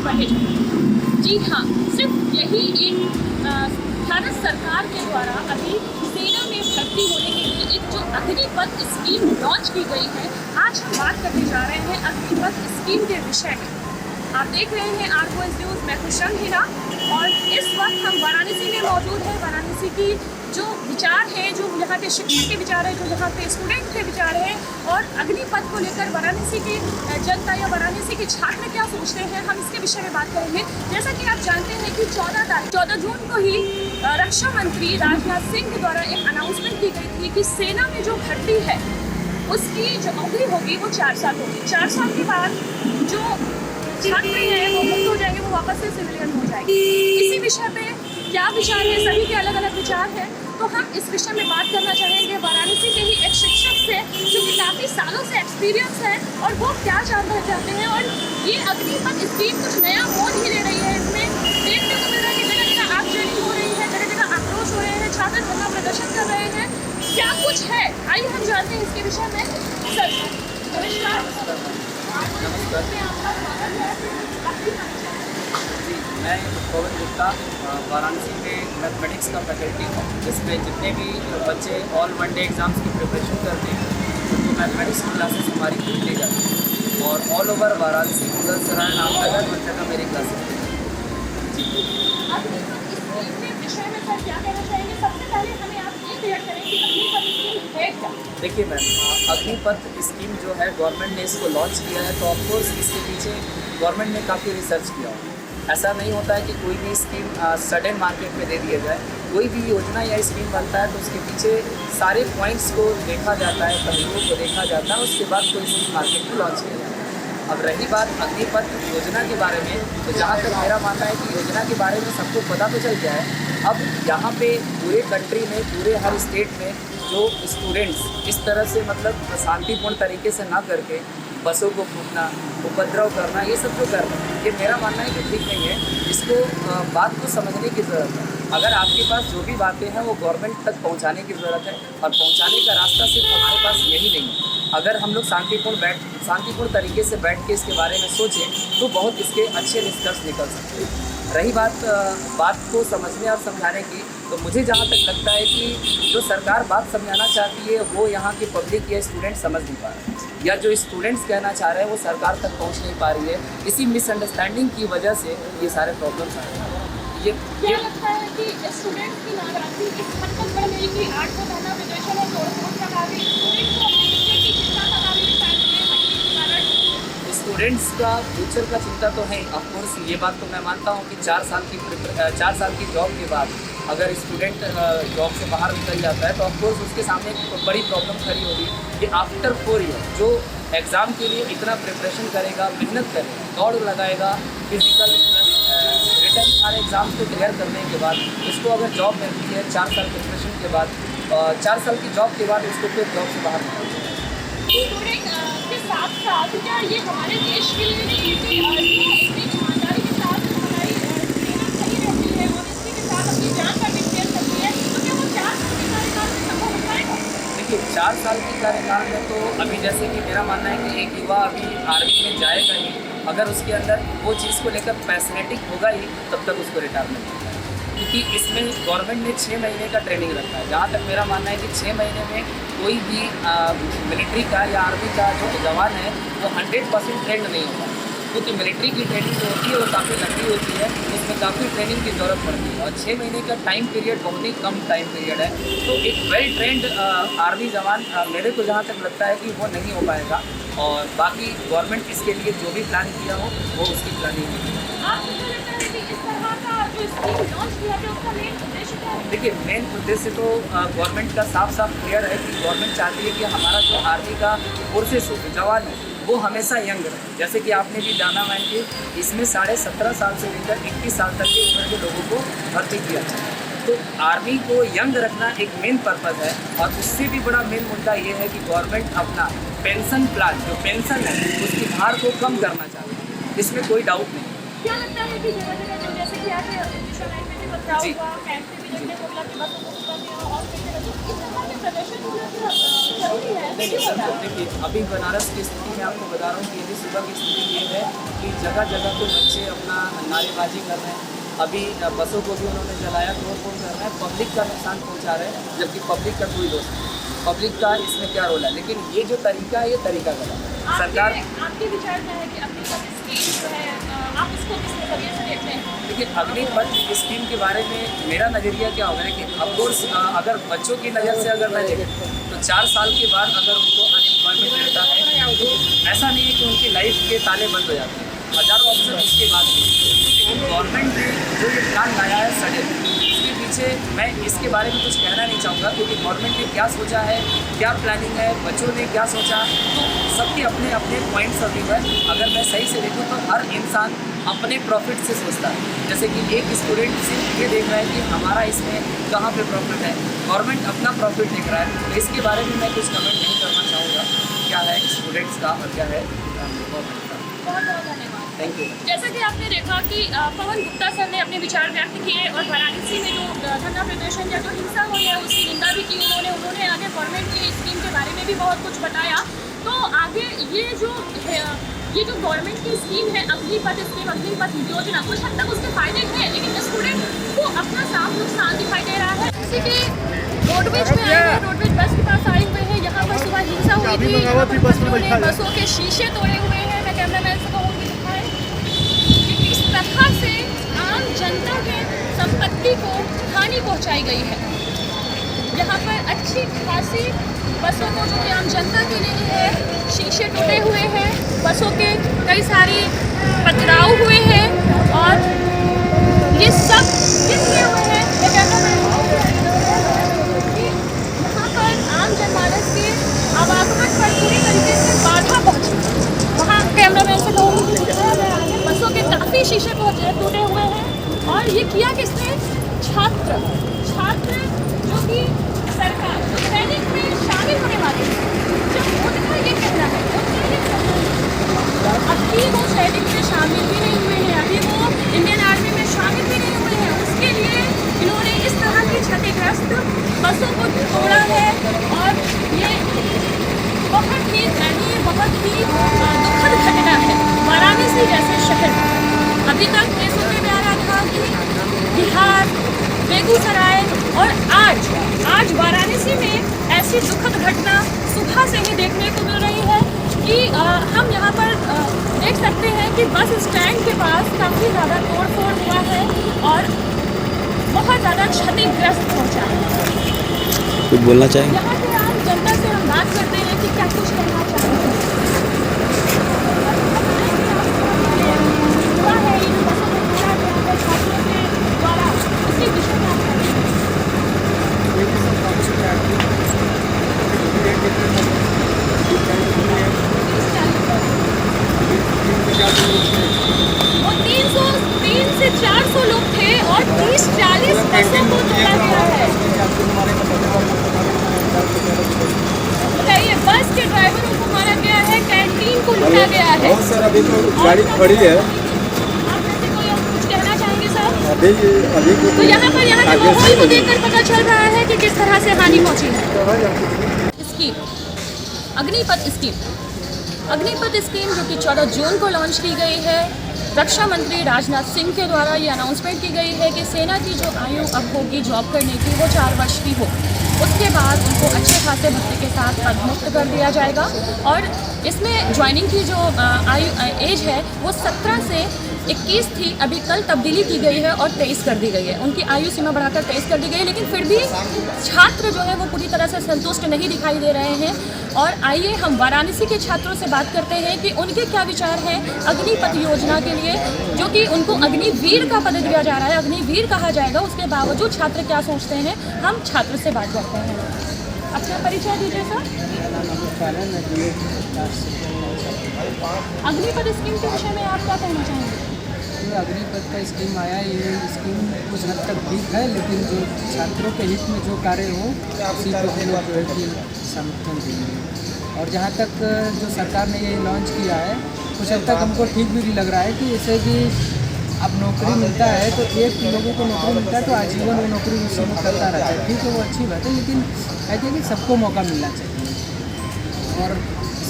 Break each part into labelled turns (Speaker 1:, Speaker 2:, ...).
Speaker 1: बढ़े जाएं। जी हाँ, सिर्फ यही एक भारत सरकार के द्वारा अभी सेना में भर्ती होने के लिए एक जो अग्निपथ स्कीम लॉन्च की गई है, आज हम बात करने जा रहे हैं अग्निपथ स्कीम के विषय में। आप देख रहे हैं आरओएस न्यूज़, मैं खुशम हिना, और इस वक्त हम वाराणसी में मौजूद हैं। वाराणसी की जो विचार है, जो यहाँ के शिक्षक के विचार है, जो यहाँ के स्टूडेंट के विचार है, और अग्निपथ को लेकर वाराणसी की जनता या वाराणसी के छात्र क्या सोचते हैं, हम इसके विषय में बात करेंगे। जैसा कि आप जानते हैं कि 14 जून को ही रक्षा मंत्री राजनाथ सिंह के द्वारा एक अनाउंसमेंट की गई थी कि सेना में जो भर्ती है उसकी जो अवधि होगी वो 4 साल होगी। 4 साल के बाद जो छात्र हैं वो मुक्त हो जाएंगे, वो वापस से सिविलियन हो जाएंगे। इसी विषय पे क्या विचार है, सभी के अलग अलग विचार हैं, तो हम इस विषय में बात करना चाहेंगे वाराणसी के ही एक शिक्षक से, जो कि काफ़ी सालों से एक्सपीरियंस है, और वो क्या जानना चाहते हैं। और ये अग्निपथ स्कीम कुछ नया मोड़ ही ले रही है। इसमें देखने को मिल रहा है कि जगह जगह आगजनी हो रही है, जगह जगह आक्रोश हो रहे हैं, छात्र धरना प्रदर्शन कर रहे हैं, क्या कुछ है, आइए हम जानते हैं इसके विषय में। सर नमस्कार।
Speaker 2: जी, मैं पवन गुप्ता वाराणसी में मैथमेटिक्स का फैकल्टी हूँ, जिसमें जितने भी बच्चे ऑल वन डे एग्ज़ाम्स की प्रिपरेशन करते हैं उनको मैथमेटिक्स की क्लासेस हमारी खुद ली जाती है, और ऑल ओवर वाराणसी, मुगल सराय, नामनगर, हर जगह मेरी क्लासेस
Speaker 1: विषय में सर क्या कहना चाहेंगे? सबसे पहले हमें आप ये क्लियर करें कि अग्निपथ स्कीम है क्या?
Speaker 2: देखिए मैम, अग्निपथ स्कीम जो है गवर्नमेंट ने इसको लॉन्च किया है, तो ऑफकोर्स इसके पीछे गवर्नमेंट ने काफ़ी रिसर्च किया हो। ऐसा नहीं होता है कि कोई भी स्कीम सडन मार्केट में दे दिया जाए। कोई भी योजना या स्कीम बनता है तो उसके पीछे सारे पॉइंट्स को देखा जाता है, पहलुओं को देखा जाता है, उसके बाद कोई स्कीम मार्केट में लॉन्च किया जाता है। अब रही बात अग्निपथ योजना के बारे में, तो जहाँ तक मेरा मानना है कि योजना के बारे में सबको पता तो चल गया है। अब यहाँ पे पूरे कंट्री में, पूरे हर स्टेट में जो स्टूडेंट्स इस तरह से मतलब शांतिपूर्ण तरीके से ना करके बसों को फूटना, उपद्रव करना, ये सब जो कर रहे हैं, ये मेरा मानना है कि ठीक नहीं है। इसको बात को समझने की ज़रूरत है। अगर आपके पास जो भी बातें हैं वो गवर्नमेंट तक पहुंचाने की ज़रूरत है, और पहुंचाने का रास्ता सिर्फ हमारे पास यही नहीं है। अगर हम लोग शांतिपूर्ण तरीके से बैठ के इसके बारे में सोचें तो बहुत इसके अच्छे निष्कर्ष निकल सकते हैं। रही बात को समझने और समझाने की, तो मुझे जहाँ तक लगता है कि जो सरकार बात समझाना चाहती है वो यहाँ की पब्लिक या स्टूडेंट समझ नहीं पा रहे हैं, या जो स्टूडेंट्स कहना चाह रहे हैं वो सरकार तक पहुँच नहीं पा रही है। इसी मिसअंडरस्टैंडिंग की वजह से ये सारे प्रॉब्लम्स आ रहे हैं। ये
Speaker 1: क्या लगता है कि स्टूडेंट्स की नाराजगी इस हद तक बढ़ गई कि 8 को धरना प्रदर्शन और तोड़फोड़ तक आ गई, स्टूडेंट्स को अपने फ्यूचर की चिंता तक आ गई शायद ये कारण?
Speaker 2: स्टूडेंट्स का फ्यूचर का चिंता तो है ऑफकोर्स, ये बात तो मैं मानता हूँ कि 4 साल की जॉब के बाद अगर स्टूडेंट जॉब से बाहर निकल जाता है तो ऑफकोर्स उसके सामने एक बड़ी प्रॉब्लम खड़ी होगी कि आफ्टर 4 ईयर जो एग्ज़ाम के लिए इतना प्रिपरेशन करेगा, मेहनत करेगा, दौड़ लगाएगा, फिजिकल रिटर्न सारे एग्ज़ाम्स को क्लियर करने के बाद उसको अगर जॉब मिलती है 4 साल प्रिपरेशन के बाद, 4 साल की जॉब के बाद उसको फिर जॉब से बाहर निकलना चाहिए।
Speaker 1: स्टूडेंट के साथ साथ क्या ये हमारे देश के लिए इतनी ईमानदारी के साथ हमारी मेहनत सही रहती है और इसी के साथ अपनी जान का डिक्लेयर करती है, तो क्या वो 4 साल के कार्यकाल में संभव हो पाएगा?
Speaker 2: देखिए 4 साल के कार्यकाल में तो अभी जैसे कि मेरा मानना है कि एक युवा अभी आर्मी में जाएगा ही, अगर उसके अंदर वो चीज़ को लेकर पैशनेटिक होगा ही तब तक उसको रिटायरमेंट मिलता है, क्योंकि इसमें गवर्नमेंट ने 6 महीने का ट्रेनिंग रखा है। जहाँ तक मेरा मानना है कि 6 महीने में कोई भी मिलिट्री का या आर्मी का जो जवान है वो 100% ट्रेंड नहीं होगा, क्योंकि मिलिट्री की ट्रेनिंग जो होती है वो काफ़ी लंबी होती है, उसमें काफ़ी ट्रेनिंग की ज़रूरत पड़ती है, और 6 महीने का टाइम पीरियड बहुत ही कम टाइम पीरियड है। तो एक वेल ट्रेंड आर्मी जवान मेरे को जहाँ तक लगता है कि वो नहीं हो पाएगा, और बाकी गवर्नमेंट इसके लिए जो भी प्लान किया हो वो उसकी प्लानिंग है। देखिए मेन उद्देश्य तो गवर्नमेंट का साफ क्लियर है कि गवर्नमेंट चाहती है कि हमारा जो आर्मी का फोर्सेस हो, जवान है, वो हमेशा यंग रहे। जैसे कि आपने भी जाना है कि इसमें 17.5 साल से लेकर 21 साल तक की उम्र के लोगों को भर्ती किया जाता है। तो आर्मी को यंग रखना एक मेन पर्पज़ है, और उससे भी बड़ा मेन मुद्दा ये है कि गवर्नमेंट अपना पेंशन प्लान, जो पेंशन है उसकी भार को कम करना चाहती है, इसमें कोई डाउट नहीं।
Speaker 1: क्या लगता है कि जगह-जगह जो जैसे कि आज दिशा लाइन में भी बदलाव हुआ, कैंप से भी देखने को मिला कि बसों को रुका गया और इस तरह के प्रदर्शन होना जरूरी है।
Speaker 2: देखिए अभी बनारस की स्थिति में आपको बता रहा हूँ कि अभी सुबह की स्थिति ये है कि जगह जगह को बच्चे अपना नारेबाजी कर रहे हैं। अभी बसों को भी उन्होंने जलाया, तोड़-फोड़ कर रहे हैं, पब्लिक का नुकसान पहुंचा रहे हैं, जबकि पब्लिक का कोई दोष नहीं। पब्लिक का इसमें क्या रोल है? लेकिन ये जो तरीका है, ये तरीका गलत है। सरकार
Speaker 1: आपके विचार क्या है कि अग्निपथ स्कीम जो है आप इसको किस नजरिए से देखते हैं?
Speaker 2: देखिए, अग्निपथ स्कीम के बारे में मेरा नज़रिया क्या होगा कि ऑफकोर्स अगर बच्चों की नज़र से अगर मैं देखूँ तो 4 साल के बाद अगर उनको अनएम्प्लॉयमेंट मिलता है तो ऐसा नहीं है कि उनकी लाइफ के ताले बंद हो जाते हैं, हज़ारों ऑप्शन उसके बाद भी। लेकिन गवर्नमेंट ने जो ये प्लान लाया है सडन, इसके पीछे मैं इसके बारे में कुछ कहना नहीं चाहूँगा क्योंकि गवर्नमेंट ने क्या सोचा है, क्या प्लानिंग है, बच्चों ने क्या सोचा, तो सबके अपने अपने पॉइंट्स ऑफ व्यू है। अगर मैं सही से देखूँ तो हर इंसान अपने प्रॉफिट से सोचता है। जैसे कि एक स्टूडेंट सिर्फ ये देख रहा है कि हमारा इसमें कहाँ पे प्रॉफिट है, गवर्नमेंट अपना प्रॉफिट देख रहा है। तो इसके बारे में मैं कुछ कमेंट नहीं करना चाहूँगा क्या है स्टूडेंट्स का और क्या है गवर्नमेंट का।
Speaker 1: बहुत बहुत धन्यवाद।
Speaker 2: Thank you.
Speaker 1: जैसा कि आपने देखा कि पवन गुप्ता सर ने अपने विचार व्यक्त किए और वाराणसी में जो धरना प्रदर्शन या जो हिंसा हुई है उसकी निंदा भी की उन्होंने आगे गवर्नमेंट की स्कीम के बारे में भी बहुत कुछ बताया। तो आगे ये जो गवर्नमेंट की स्कीम है अग्निपथ स्कीम, अग्निपथ योजना, कुछ हद तक उसके फायदे हैं, लेकिन स्टूडेंट को अपना साफ नुकसान दिखाई दे रहा है। जैसे कि रोडवेज में आए हैं, रोडवेज बस के पास आए हुए हैं, यहाँ पर सुबह हिंसा हुई थी, बसों के शीशे तोड़े हुए हैं। मैं कैमरामैन से कहूँगी दिखाएं कि इस तरह से आम जनता के संपत्ति को हानि पहुँचाई गई है। यहाँ पर अच्छी खासी बसों को जो कि आम जनता के लिए है, शीशे टूटे हुए हैं, बसों के कई सारी पथराव हुए हैं और ये सब किस लिए हुए हैं? मैं कैमरामैन कि यहाँ पर आम जनमानस के आवागमन पर पूरी तरीके से बाधा पहुँची। वहाँ कैमरामैन से कहूँगी बसों के काफ़ी शीशे टूटे हुए हैं और ये किया किसने? छात्र जो कि सरकार सैनिक में शामिल होने वाले हैं, जब उनका ये कहना है अभी वो सैनिक में शामिल भी नहीं हुए हैं, अभी वो इंडियन आर्मी में शामिल भी नहीं हुए हैं, उसके लिए इन्होंने इस तरह की क्षतिग्रस्त बसों को तोड़ा है और ये बहुत ही दुखद घटना है। वाराणसी जैसे शहर अभी तक ये सुनने में आ रहा था कि बिहार, बेगूसराय और आज वाराणसी में ऐसी दुखद घटना सुबह से ही देखने को मिल रही है कि हम यहाँ पर देख सकते हैं कि बस स्टैंड के पास काफ़ी ज़्यादा तोड़-फोड़ हुआ है और बहुत ज़्यादा क्षतिग्रस्त पहुँचा है।
Speaker 3: कुछ बोलना चाहेंगे?
Speaker 1: यहाँ के आम जनता से हम बात करते हैं कि क्या कुछ कहना चाहेंगे। हुआ है ये जो बसों को तोड़ा गया है छात्रों के द्वारा, उसके विषय में आप वो 300 से 400 लोग थे और 30-40 बसों को तोड़ा गया है। बताइए, बस के ड्राइवरों को मारा गया है, कैंटीन को लूटा गया है।
Speaker 4: बहुत सर अभी तो गाड़ी खड़ी है।
Speaker 1: आप में से कोई और कुछ कहना चाहेंगे सर?
Speaker 4: अभी
Speaker 1: तो यहाँ के माहौल को देखकर पता चल रहा है कि किस तरह से हानि पहुँची है। स्कीम अग्निपथ स्कीम जो कि 14 जून को लॉन्च की गई है, रक्षा मंत्री राजनाथ सिंह के द्वारा ये अनाउंसमेंट की गई है कि सेना की जो आयु अब होगी जॉब करने की वो 4 वर्ष की हो। उसके बाद उनको अच्छे खासे भत्ते के साथ पदमुक्त कर दिया जाएगा और इसमें ज्वाइनिंग की जो एज है वो 17 से 21 थी, अभी कल तब्दीली की गई है और 23 कर दी गई है। उनकी आयु सीमा बढ़ाकर 23 कर दी गई है, लेकिन फिर भी छात्र जो है वो पूरी तरह से संतुष्ट नहीं दिखाई दे रहे हैं। और आइए हम वाराणसी के छात्रों से बात करते हैं कि उनके क्या विचार हैं अग्निपथ योजना के लिए, जो कि उनको अग्निवीर का पद दिया जा रहा है, अग्निवीर कहा जाएगा। उसके बावजूद छात्र क्या सोचते हैं, हम छात्र से बात करते हैं। अपना परिचय दीजिए सर। अग्निपथ स्कीम के विषय में आप क्या कहना चाहेंगे?
Speaker 5: अग्निपथ का स्कीम आया, ये स्कीम कुछ हद तक ठीक है, लेकिन जो छात्रों के हित में जो कार्य हो उसी को हम लोग जो है कि समर्थन देंगे। और जहाँ तक जो सरकार ने ये लॉन्च किया है कुछ हद तक हमको ठीक भी लग रहा है कि जैसे कि अब नौकरी मिलता है तो एक लोगों को नौकरी मिलता है तो आजीवन वो नौकरी उसी में करता रहता है, ठीक है, वो अच्छी बात है, लेकिन कहते हैं कि सबको मौका मिलना चाहिए। और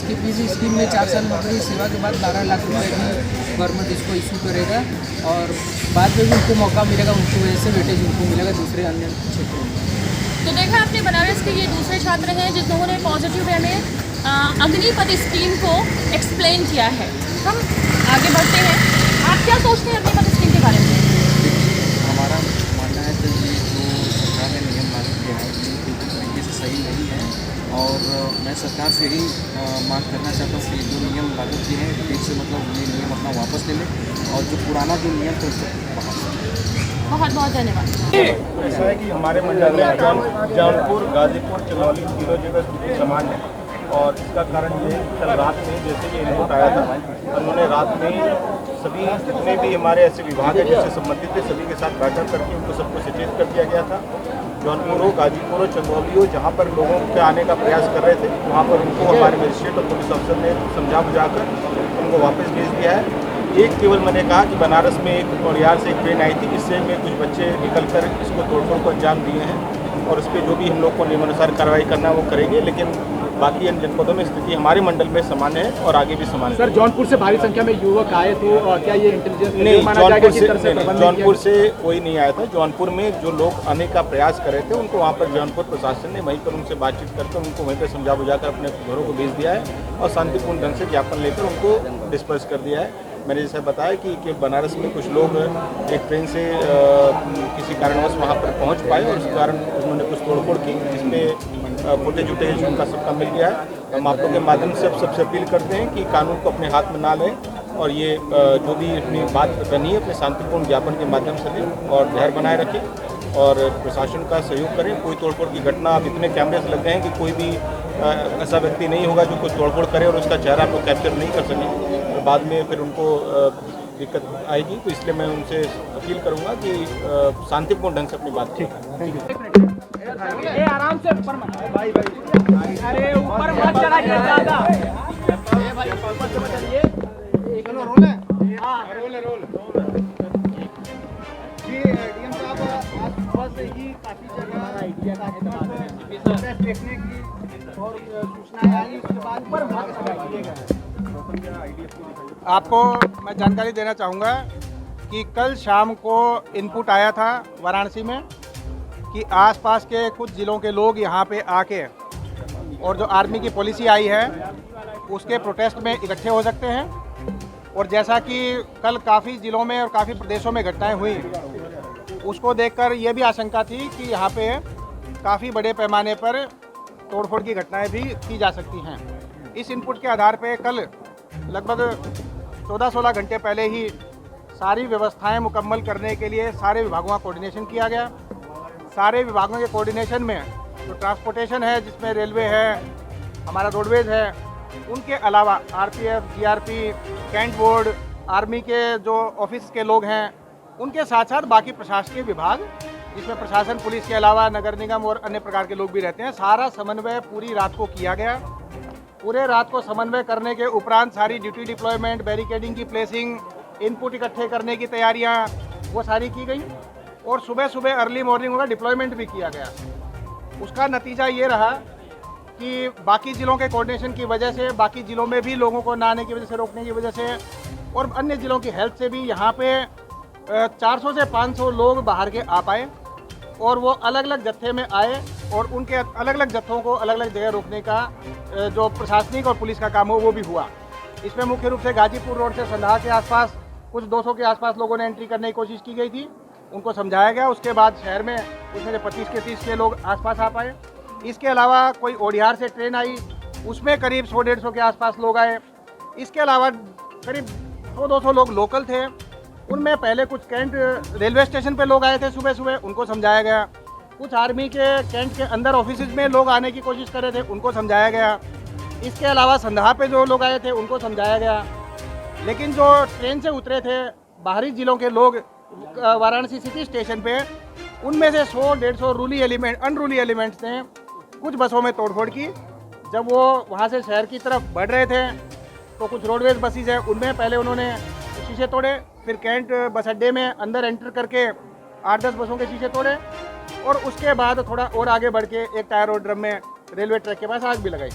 Speaker 5: एसटीपीसी स्कीम में 4 साल नौकरी सेवा के बाद 12 लाख रुपए भी गवर्नमेंट इसको इशू करेगा और बाद में भी उनको मौका मिलेगा, उनकी वजह से वेटेज उनको मिलेगा दूसरे अन्य क्षेत्रों में।
Speaker 1: तो देखा आपने बनारस के ये दूसरे छात्र हैं जिन्होंने पॉजिटिव वे में अग्निपथ स्कीम को एक्सप्लेन किया है। हम आगे बढ़ते हैं। आप क्या सोचते हैं अग्निपथ स्कीम के बारे में?
Speaker 3: हमारा मानना है कि ये जो सरकार ने नियम लागू किया है ये बिल्कुल तरीके से सही नहीं है और मैं सरकार से ही मांग करना चाहता हूँ कि जो नियम लागू किए हैं फिर से मतलब ये नियम अपना वापस ले लें और जो पुराना जो नियम था उसको बहाल करें।
Speaker 1: बहुत बहुत धन्यवाद।
Speaker 6: ऐसा है कि हमारे मंडल में जौनपुर, गाजीपुर, चंदौली तीनों जगह स्थिति समान है और इसका कारण ये है कि कल रात में जैसे ये इनपुट आया था उन्होंने रात में सभी जितने भी हमारे ऐसे विभाग है जिससे संबंधित थे सभी के साथ बैठक करके उनको सबको सचेत कर दिया गया था। जौनपुर हो, गाजीपुर हो, चंदौली हो, जहाँ पर लोगों के आने का प्रयास कर रहे थे वहाँ पर उनको हमारे मजिस्ट्रेट और पुलिस अफसर ने समझा बुझाकर उनको वापस भेज दिया है। एक केवल मैंने कहा कि बनारस में एक कोरियार से एक ट्रेन आई थी, इससे में कुछ बच्चे निकलकर इसको तोड़फोड़ को अंजाम दिए हैं और इस पर जो भी हम लोग को नियमानुसार कार्रवाई करना है वो करेंगे, लेकिन बाकी अन्य जनपदों में स्थिति हमारे मंडल में समान है और आगे भी समान है।
Speaker 7: सर, जौनपुर से भारी संख्या में युवक आए थे और क्या ये इंटेलिजेंस
Speaker 6: नहीं, जौनपुर से कोई नहीं आया था। जौनपुर में जो लोग आने का प्रयास कर रहे थे उनको वहाँ पर जौनपुर प्रशासन ने वहीं पर उनसे बातचीत करके उनको वहीं पर समझा बुझाकर अपने घरों को भेज दिया है और शांतिपूर्ण ढंग से ज्ञापन लेकर उनको डिस्पर्स कर दिया है। मैंने जैसे बताया कि बनारस में कुछ लोग एक ट्रेन से किसी कारणवश वहाँ पर पहुँच पाए और उस कारण उन्होंने कुछ तोड़फोड़ की जिसमें फुटेज उटेज उनका सबका मिल गया है। हम आप लोगों के माध्यम से सबसे अपील करते हैं कि कानून को अपने हाथ में ना लें और ये जो भी अपनी बात बनी है अपने शांतिपूर्ण ज्ञापन के माध्यम से लें और धैर्य बनाए रखें और प्रशासन का सहयोग करें। कोई तोड़फोड़ की घटना अब इतने कैमरे से लग गए हैं कि कोई भी ऐसा व्यक्ति नहीं होगा जो कुछ तोड़फोड़ करे और उसका चेहरा आप लोग कैप्चर नहीं कर सकें और बाद में फिर उनको दिक्कत आएगी। तो इसलिए मैं उनसे अपील करूंगा कि शांतिपूर्ण ढंग से अपनी बात
Speaker 7: आराम से ऊपर मत भाई अरे ऊपर मत चढ़ाइए ज्यादा। रोल है रोल जी डीएम साहब आज सुबह से ही काफी जगह देखने की और सूचनाएं आई उसके बाद ऊपर भाग किए गए।
Speaker 8: आपको मैं जानकारी देना चाहूँगा कि कल शाम को इनपुट आया था वाराणसी में कि आसपास के कुछ ज़िलों के लोग यहाँ पे आके और जो आर्मी की पॉलिसी आई है उसके प्रोटेस्ट में इकट्ठे हो सकते हैं और जैसा कि कल काफ़ी ज़िलों में और काफ़ी प्रदेशों में घटनाएं हुई उसको देखकर ये भी आशंका थी कि यहाँ पे काफ़ी बड़े पैमाने पर तोड़फोड़ की घटनाएं भी की जा सकती हैं। इस इनपुट के आधार पे कल लगभग 14-16 घंटे पहले ही सारी व्यवस्थाएं मुकम्मल करने के लिए सारे विभागों का कोऑर्डिनेशन किया गया। सारे विभागों के कोऑर्डिनेशन में जो ट्रांसपोर्टेशन है जिसमें रेलवे है, हमारा रोडवेज है, उनके अलावा RPF, GRP, cantt board, army के जो ऑफिस के लोग हैं उनके साथ साथ बाकी प्रशासकीय विभाग जिसमें प्रशासन पुलिस के अलावा नगर निगम और अन्य प्रकार के लोग भी रहते हैं, सारा समन्वय पूरी रात को किया गया। पूरे रात को समन्वय करने के उपरांत सारी ड्यूटी डिप्लॉयमेंट, बैरिकेडिंग की प्लेसिंग, इनपुट इकट्ठे करने की तैयारियां वो सारी की गई और सुबह सुबह अर्ली मॉर्निंग उनका डिप्लॉयमेंट भी किया गया। उसका नतीजा ये रहा कि बाकी ज़िलों के कोऑर्डिनेशन की वजह से, बाकी ज़िलों में भी लोगों को ना आने की वजह से, रोकने की वजह से और अन्य ज़िलों की हेल्प से भी यहाँ पे 400 से 500 लोग बाहर के आ पाए और वो अलग अलग जत्थे में आए और उनके अलग अलग जत्थों को अलग अलग जगह रोकने का जो प्रशासनिक और पुलिस का काम हो वो भी हुआ। इसमें मुख्य रूप से गाजीपुर रोड से संधा के आसपास कुछ 200 के आसपास लोगों ने एंट्री करने की कोशिश की गई थी, उनको समझाया गया। उसके बाद शहर में उसमें से 25 के 30 के लोग आसपास आ पाए। इसके अलावा कोई ओडिहार से ट्रेन आई, उसमें करीब 100-150 के आसपास लोग आए। इसके अलावा करीब 100-200 लोग लोकल थे, उनमें पहले कुछ कैंट रेलवे स्टेशन पे लोग आए थे सुबह सुबह, उनको समझाया गया। कुछ आर्मी के कैंट के अंदर ऑफिस में लोग आने की कोशिश कर रहे थे, उनको समझाया गया। इसके अलावा संधा पे जो लोग आए थे उनको समझाया गया। लेकिन जो ट्रेन से उतरे थे बाहरी ज़िलों के लोग वाराणसी सिटी स्टेशन पे, उनमें से 100-150 अनरूली एलिमेंट्स ने कुछ बसों में तोड़फोड़ की। जब वो वहाँ से शहर की तरफ बढ़ रहे थे तो कुछ रोडवेज बसेज है उनमें पहले उन्होंने शीशे तोड़े, फिर कैंट बस अड्डे में अंदर एंटर करके 8-10 बसों के शीशे तोड़े और उसके बाद थोड़ा और आगे बढ़ के एक टायर और ड्रम में रेलवे ट्रैक के पास आग भी लगाई।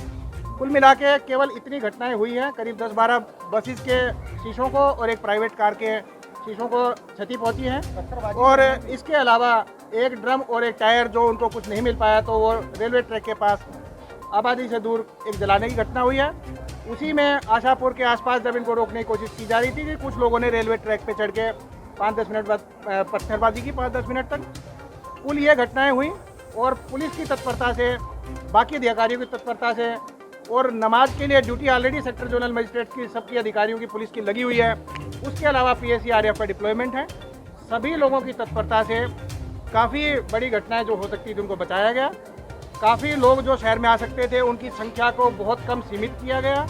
Speaker 8: कुल मिला के केवल इतनी घटनाएं हुई हैं, करीब 10-12 बसेस के शीशों को और एक प्राइवेट कार के शीशों को क्षति पहुंची है। और इसके अलावा एक ड्रम और एक टायर जो उनको कुछ नहीं मिल पाया, तो वो रेलवे ट्रैक के पास आबादी से दूर एक जलाने की घटना हुई है। उसी में आशापुर के आसपास जब इनको रोकने की कोशिश की जा रही थी कि कुछ लोगों ने रेलवे ट्रैक पे चढ़ के 5-10 मिनट बाद पत्थरबाजी की, 5-10 मिनट तक। कुल ये घटनाएं हुई और पुलिस की तत्परता से, बाकी अधिकारियों की तत्परता से, और नमाज के लिए duty already sector zonal magistrate की सबकी अधिकारियों की पुलिस की लगी हुई है। उसके अलावा PSC-RF का डिप्लॉयमेंट है। सभी लोगों की तत्परता से काफ़ी बड़ी घटनाएं जो हो सकती थी उनको बचाया गया। काफ़ी लोग जो शहर में आ सकते थे उनकी संख्या को बहुत कम सीमित किया गया।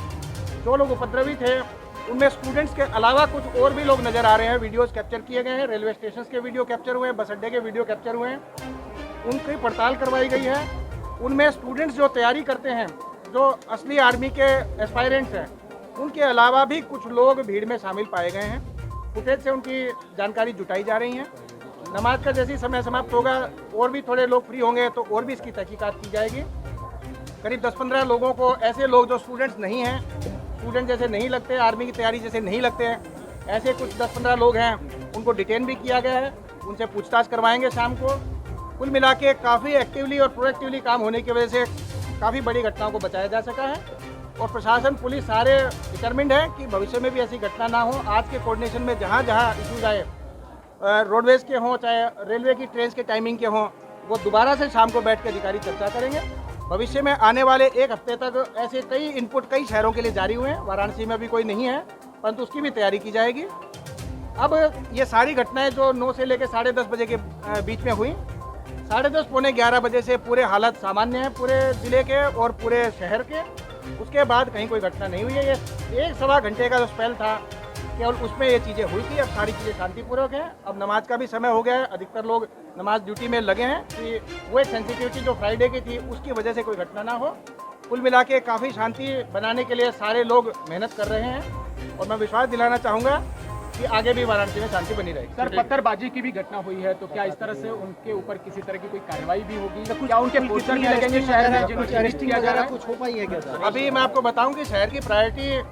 Speaker 8: जो लोग उपद्रवी थे उनमें स्टूडेंट्स के अलावा कुछ और भी लोग नज़र आ रहे हैं। वीडियोस कैप्चर किए गए हैं, रेलवे स्टेशन के वीडियो कैप्चर हुए हैं, बस अड्डे के वीडियो कैप्चर हुए हैं। उनकी पड़ताल करवाई गई है। उनमें स्टूडेंट्स जो तैयारी करते हैं, जो असली आर्मी के एस्पायरेंट्स हैं, उनके अलावा भी कुछ लोग भीड़ में शामिल पाए गए हैं। फुटेज से उनकी जानकारी जुटाई जा रही है। नमाज का जैसे ही समय समाप्त होगा और भी थोड़े लोग फ्री होंगे तो और भी इसकी तहकीकात की जाएगी। करीब 10-15 लोगों को, ऐसे लोग जो स्टूडेंट्स नहीं हैं, स्टूडेंट जैसे नहीं लगते, आर्मी की तैयारी जैसे नहीं लगते हैं, ऐसे कुछ 10-15 लोग हैं, उनको डिटेन भी किया गया है। उनसे पूछताछ करवाएंगे शाम को। कुल मिला के काफ़ी एक्टिवली और प्रोएक्टिवली काम होने की वजह से काफ़ी बड़ी घटनाओं को बचाया जा सका है। और प्रशासन, पुलिस सारे डिटरमिंड है कि भविष्य में भी ऐसी घटना ना हो। आज के कोऑर्डिनेशन में जहाँ जहाँ इशूज़ आए, रोडवेज़ के हों चाहे रेलवे की ट्रेन के टाइमिंग के हों, वो दोबारा से शाम को बैठ के अधिकारी चर्चा करेंगे। भविष्य में आने वाले एक हफ्ते तक ऐसे कई इनपुट कई शहरों के लिए जारी हुए हैं। वाराणसी में अभी कोई नहीं है, परंतु उसकी भी तैयारी की जाएगी। अब ये सारी घटनाएं जो 9 से लेकर 10:30 बजे के बीच में हुई, 10:30 पौने 11 बजे से पूरे हालत सामान्य है पूरे ज़िले के और पूरे शहर के। उसके बाद कहीं कोई घटना नहीं हुई है। ये 1-1.25 घंटे का जो स्पेल था, केवल उसमें ये चीज़ें हुई थी। अब सारी चीज़ें शांतिपूर्वक हैं। अब नमाज का भी समय हो गया है। अधिकतर लोग नमाज ड्यूटी में लगे हैं कि वो एक सेंसिटिविटी जो फ्राइडे की थी उसकी वजह से कोई घटना ना हो। कुल मिला के काफ़ी शांति बनाने के लिए सारे लोग मेहनत कर रहे हैं और मैं विश्वास दिलाना चाहूँगा कि आगे भी वाराणसी में शांति बनी रहेगी।
Speaker 7: सर, पत्थरबाजी की भी घटना हुई है, तो क्या इस तरह से उनके ऊपर किसी तरह की कोई कार्रवाई भी होगी? क्या उनके पोस्टर भी लगेंगे शहर में जिनको अरेस्टिंग किया जा रहा है? कुछ हो पाई है क्या सर?
Speaker 8: अभी मैं आपको बताऊं कि शहर की प्रायोरिटी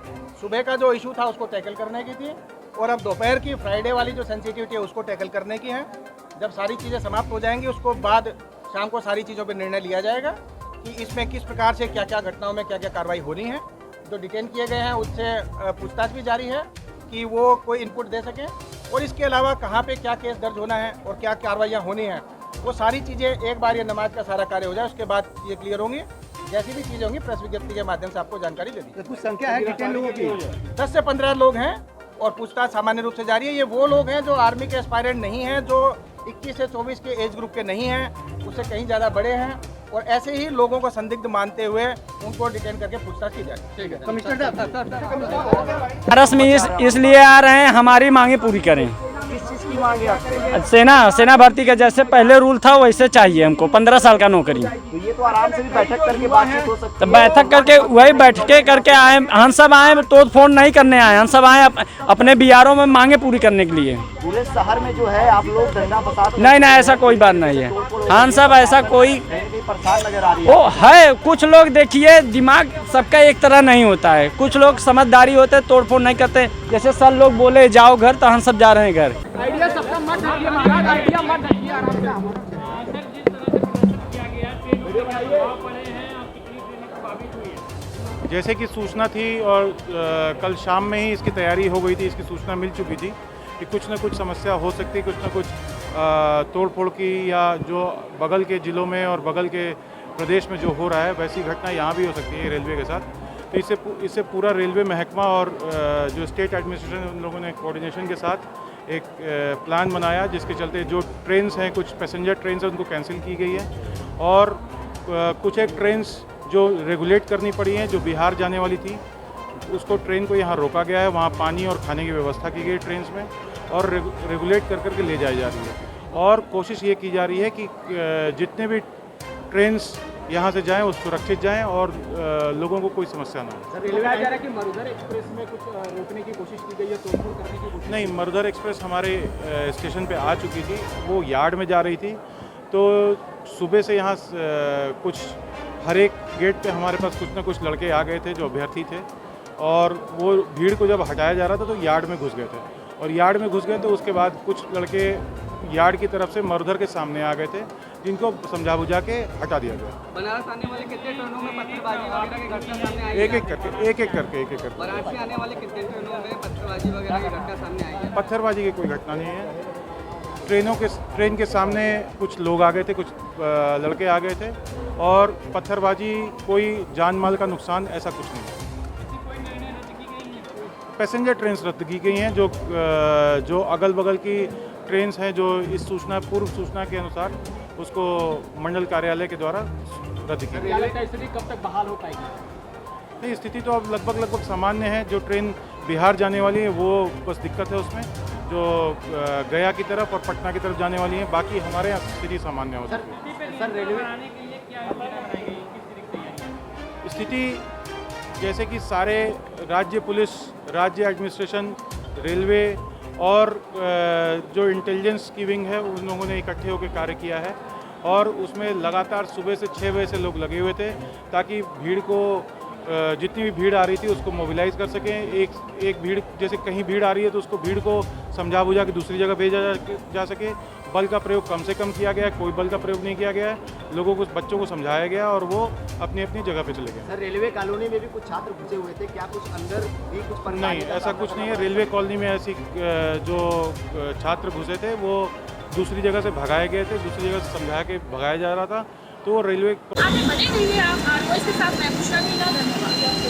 Speaker 8: सुबह का जो इशू था उसको टैकल करने की थी और अब दोपहर की फ्राइडे वाली जो सेंसिटिविटी है उसको टैकल करने की है। जब सारी चीज़ें समाप्त हो जाएंगी उसको बाद शाम को सारी चीज़ों पर निर्णय लिया जाएगा कि इसमें किस प्रकार से क्या क्या घटनाओं में क्या क्या कार्रवाई होनी है। जो डिटेन किए गए हैं उससे पूछताछ भी जारी है कि वो कोई इनपुट दे सकें और इसके अलावा कहाँ पे क्या केस दर्ज होना है और क्या कार्रवाइयाँ होनी हैं, वो सारी चीज़ें एक बार ये नमाज का सारा कार्य हो जाए उसके बाद ये क्लियर होंगी। जैसी भी चीज़ें होंगी प्रेस विज्ञप्ति के माध्यम से आपको जानकारी दे दी।
Speaker 7: कुछ संख्या है डिटेन लोगों की?
Speaker 8: 10 से 15 लोग हैं और पूछताछ सामान्य रूप से जारी है। ये वो लोग हैं जो आर्मी के एस्पायरेंट नहीं हैं, जो 21 से 24 के एज ग्रुप के नहीं हैं, उससे कहीं ज़्यादा बड़े हैं और ऐसे ही लोगों को संदिग्ध मानते हुए उनको डिटेन करके पूछताछ की जाए। ठीक है
Speaker 7: कमिश्नर
Speaker 9: भारत में इसलिए आ रहे हैं हमारी मांगे पूरी करें।
Speaker 7: किस चीज़ की मांग है आपसे?
Speaker 9: सेना भर्ती का जैसे पहले रूल था वैसे चाहिए हमको 15 साल का नौकरी।
Speaker 7: तो ये तो आराम से भी बैठक करके बातचीत हो सकती
Speaker 9: तो बैठक करके वही बैठके करके आए, हम सब आए तो फोन नहीं करने आए, हम सब आए अपने बिहारों में मांगे पूरी करने के लिए।
Speaker 7: पूरे शहर में जो है आप लोग दंगा फसाद
Speaker 9: नहीं ऐसा कोई बात नहीं है। हम सब ऐसा कोई
Speaker 7: परेशान नजर आ रही
Speaker 9: वो है। कुछ लोग देखिए दिमाग सबका एक तरह नहीं होता है, कुछ लोग समझदारी होते तोड़फोड़ नहीं करते। जैसे सर लोग बोले जाओ घर तो हम सब जा रहे हैं घर।
Speaker 7: आइडिया सबका मत हटिए महाराज, आइडिया मत हटिए आराम से।
Speaker 6: जैसे कि सूचना थी और कल शाम में ही इसकी तैयारी हो गई थी, इसकी सूचना मिल चुकी थी कि कुछ न कुछ समस्या हो सकती है, कुछ न कुछ तोड़ फोड़ की या जो बगल के ज़िलों में और बगल के प्रदेश में जो हो रहा है वैसी घटना यहाँ भी हो सकती है रेलवे के साथ। तो इससे पूरा रेलवे महकमा और जो स्टेट एडमिनिस्ट्रेशन उन लोगों ने कोऑर्डिनेशन के साथ एक प्लान बनाया जिसके चलते जो ट्रेन्स हैं, कुछ पैसेंजर ट्रेन्स हैं उनको कैंसिल की गई है और कुछ एक ट्रेन्स जो रेगुलेट करनी पड़ी हैं, जो बिहार जाने वाली थी, उसको ट्रेन को यहाँ रोका गया है। वहाँ पानी और खाने की व्यवस्था की गई ट्रेन्स में और रेगुलेट करके ले जाई जा रही है और कोशिश ये की जा रही है कि जितने भी ट्रेन्स यहाँ से जाएं वो सुरक्षित जाएं और लोगों को कोई समस्या ना हो।
Speaker 7: सर, रेलवे आ जा रहा है कि मरुधर एक्सप्रेस में कुछ रोकने की कोशिश की गई है, तोड़फोड़ करने की कोशिश?
Speaker 6: नहीं, मरुधर एक्सप्रेस हमारे स्टेशन पे आ चुकी थी, वो यार्ड में जा रही थी। तो सुबह से यहाँ कुछ हर एक गेट पे हमारे पास कुछ ना कुछ लड़के आ गए थे जो अभ्यर्थी थे, और वो भीड़ को जब हटाया जा रहा था तो यार्ड में घुस गए थे, और यार्ड में घुस गए तो उसके बाद कुछ लड़के यार्ड की तरफ से मरुधर के सामने आ गए थे, जिनको समझा बुझा के हटा दिया गया।
Speaker 5: बनारस आने वाले कितने ट्रेनों में पत्थरबाजी वगैरह की घटना सामने आई?
Speaker 6: एक एक करके
Speaker 5: वाराणसी आने वाले कितने ट्रेनों में पत्थरबाजी वगैरह की घटना सामने आई है?
Speaker 6: पत्थरबाजी की कोई घटना नहीं है। ट्रेन के सामने कुछ लोग आ गए थे, कुछ लड़के आ गए थे, और पत्थरबाजी, कोई जान माल का नुकसान ऐसा कुछ नहीं है। पैसेंजर ट्रेन्स रद्द की गई हैं, जो अगल बगल की ट्रेन्स हैं, जो इस पूर्व सूचना के अनुसार उसको मंडल कार्यालय के द्वारा रद्द की गई।
Speaker 7: स्थिति कब तक बहाल हो पाएगी?
Speaker 6: नहीं, स्थिति तो अब लगभग सामान्य है। जो ट्रेन बिहार जाने वाली है वो बस दिक्कत है उसमें, जो गया की तरफ और पटना की तरफ जाने वाली है, बाकी हमारे यहाँ स्थिति सामान्य हो सकती है।
Speaker 7: सर रेलवे
Speaker 6: स्थिति जैसे कि सारे राज्य पुलिस, राज्य एडमिनिस्ट्रेशन, रेलवे और जो इंटेलिजेंस की विंग है, उन लोगों ने इकट्ठे होकर कार्य किया है, और उसमें लगातार सुबह से 6 बजे से लोग लगे हुए थे ताकि भीड़ को, जितनी भी भीड़ आ रही थी उसको मोबिलाइज कर सकें। एक भीड़, जैसे कहीं भीड़ आ रही है तो उसको भीड़ को समझा बुझा के दूसरी जगह भेजा जा सके। बल का प्रयोग कम से कम किया गया है, कोई बल का प्रयोग नहीं किया गया है। लोगों को, बच्चों को समझाया गया और वो अपनी अपनी जगह पे चले गए।
Speaker 7: सर रेलवे कॉलोनी में भी कुछ छात्र घुसे हुए थे, क्या कुछ अंदर भी कुछ
Speaker 6: नहीं, ऐसा कुछ नहीं है। रेलवे कॉलोनी में ऐसी जो छात्र घुसे थे वो दूसरी जगह से भगाए गए थे, दूसरी जगह से समझा के भगाया जा रहा था, तो वो रेलवे
Speaker 1: आगे बने रहिए आप, और इसके साथ मैं पूछना नहीं, धन्यवाद।